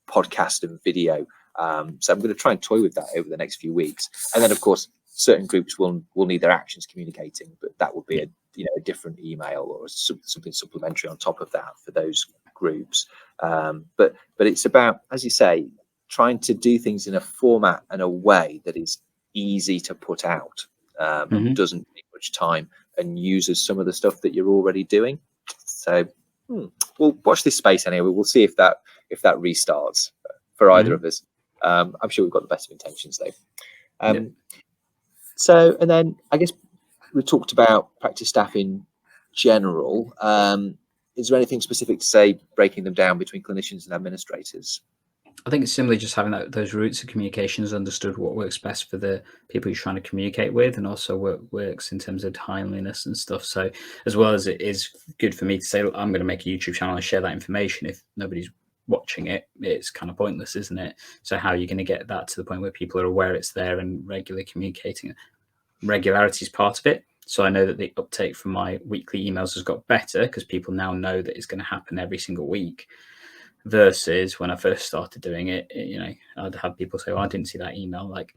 podcast and video. So I'm going to try and toy with that over the next few weeks, and then of course certain groups will need their actions communicating, but that would be a different email or something supplementary on top of that for those groups. But it's about, as you say, trying to do things in a format and a way that is easy to put out, and doesn't take much time, and uses some of the stuff that you're already doing. So we'll watch this space anyway. We'll see if that restarts for either of us. I'm sure we've got the best of intentions though. So, and then I guess we talked about practice staff in general. Is there anything specific to say, breaking them down between clinicians and administrators? I think it's simply just having those routes of communications, understood what works best for the people you're trying to communicate with, and also what works in terms of timeliness and stuff. So as well as it is good for me to say, I'm going to make a YouTube channel and share that information, if nobody's watching it, it's kind of pointless, isn't it? So how are you going to get that to the point where people are aware it's there and regularly communicating? Regularity is part of it. So I know that the uptake from my weekly emails has got better because people now know that it's going to happen every single week. Versus when I first started doing it, I'd have people say, "Oh, I didn't see that email." Like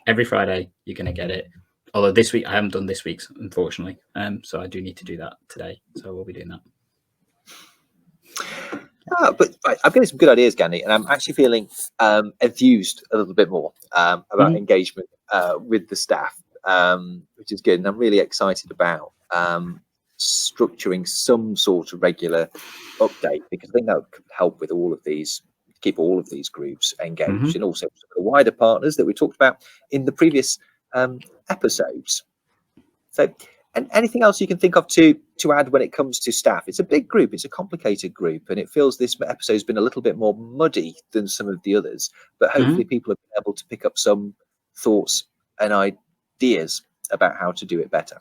every Friday, you're going to get it. Although this week I haven't done this week's, unfortunately. So I do need to do that today. So we'll be doing that. But I'm getting some good ideas, Gandhi, and I'm actually feeling enthused a little bit more about engagement with the staff, which is good. And I'm really excited about structuring some sort of regular update, because I think that would help with all of these, keep all of these groups engaged, and also the wider partners that we talked about in the previous episodes. So, and anything else you can think of to add when it comes to staff? It's a big group, it's a complicated group, and it feels this episode has been a little bit more muddy than some of the others, but hopefully people have been able to pick up some thoughts and ideas about how to do it better.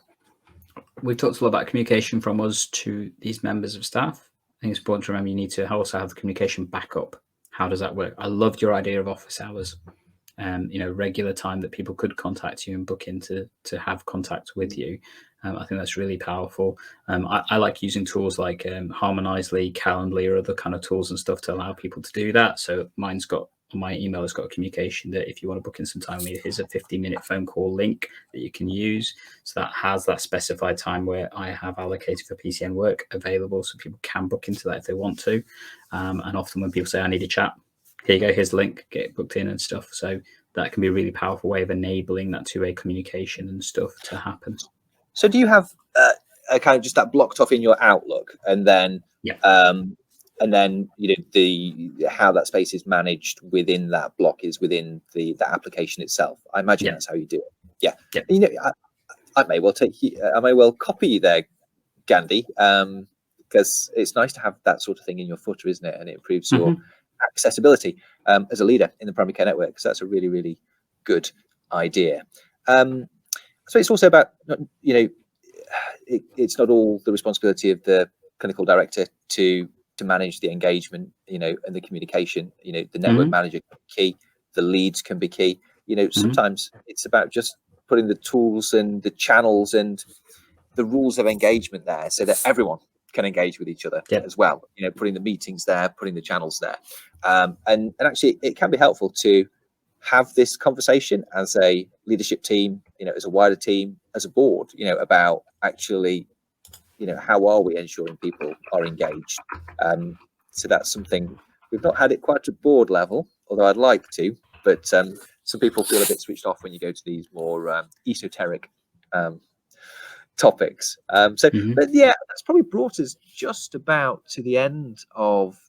We've talked a lot about communication from us to these members of staff. I think it's important to remember you need to also have the communication backup. How does that work? I loved your idea of office hours. Regular time that people could contact you and book in to have contact with you. I think that's really powerful. I like using tools like Harmonizely, Calendly, or other kind of tools and stuff to allow people to do that. So mine's got, on my email, has got a communication that if you want to book in some time, here's a 15-minute phone call link that you can use. So that has that specified time where I have allocated for PCN work available, so people can book into that if they want to. And often when people say, I need a chat, here you go, here's the link, get it booked in and stuff. So that can be a really powerful way of enabling that two-way communication and stuff to happen. So do you have a kind of just that blocked off in your Outlook, and then the how that space is managed within that block is within the application itself? I imagine that's how you do it. I may well copy you there, Gandhi, because it's nice to have that sort of thing in your footer, isn't it? And it improves your accessibility as a leader in the primary care network. So that's a really, really good idea. So it's also about, it's not all the responsibility of the clinical director to manage the engagement, and the communication. The network manager can be key, the leads can be key. Sometimes it's about just putting the tools and the channels and the rules of engagement there so that everyone can engage with each other as well. Putting the meetings there, putting the channels there, and actually it can be helpful to have this conversation as a leadership team, as a wider team, as a board, about actually, how are we ensuring people are engaged? So that's something we've not had it quite at board level, although I'd like to, but some people feel a bit switched off when you go to these more esoteric topics. But that's probably brought us just about to the end of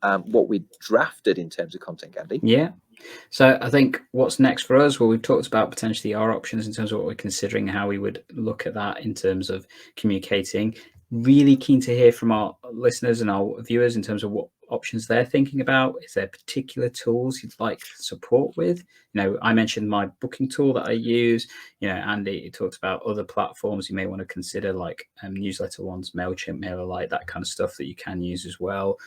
what we drafted in terms of content, Gandhi. Yeah. So I think what's next for us, well, we've talked about potentially our options in terms of what we're considering, how we would look at that in terms of communicating. Really keen to hear from our listeners and our viewers in terms of what options they're thinking about. Is there particular tools you'd like support with? I mentioned my booking tool that I use. Andy talked about other platforms you may want to consider, like newsletter ones, MailChimp, MailerLite, that kind of stuff that you can use as well.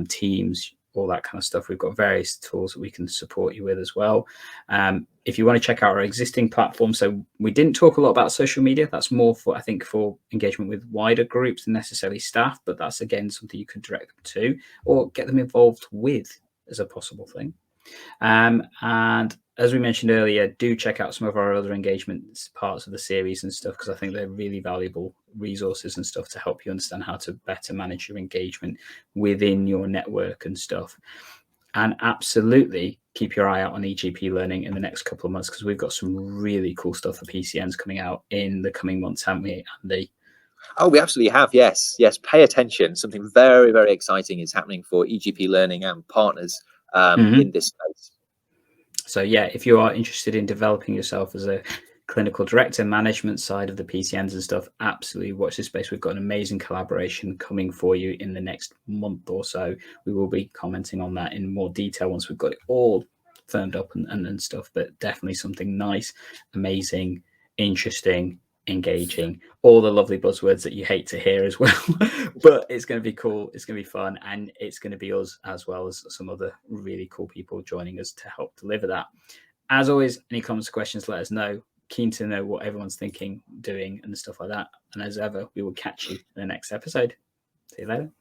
Teams, all that kind of stuff. We've got various tools that we can support you with as well. If you want to check out our existing platform, so we didn't talk a lot about social media. That's more for, I think, for engagement with wider groups than necessarily staff, but that's again something you could direct them to or get them involved with as a possible thing. And as we mentioned earlier, do check out some of our other engagement parts of the series and stuff, because I think they're really valuable resources and stuff to help you understand how to better manage your engagement within your network and stuff. And absolutely keep your eye out on EGP Learning in the next couple of months, because we've got some really cool stuff for PCNs coming out in the coming months, haven't we, Andy? Oh, we absolutely have. Yes. Pay attention. Something very, very exciting is happening for EGP Learning and partners in this space. So if you are interested in developing yourself as a clinical director, management side of the PCNs and stuff, absolutely watch this space. We've got an amazing collaboration coming for you in the next month or so. We will be commenting on that in more detail once we've got it all firmed up and stuff, but definitely something nice, amazing, interesting, engaging, all the lovely buzzwords that you hate to hear as well. But it's going to be cool, it's going to be fun, and it's going to be us as well as some other really cool people joining us to help deliver that. As always, any comments or questions, let us know. keen to know what everyone's thinking, doing, and stuff like that. And as ever, we will catch you in the next episode. See you later.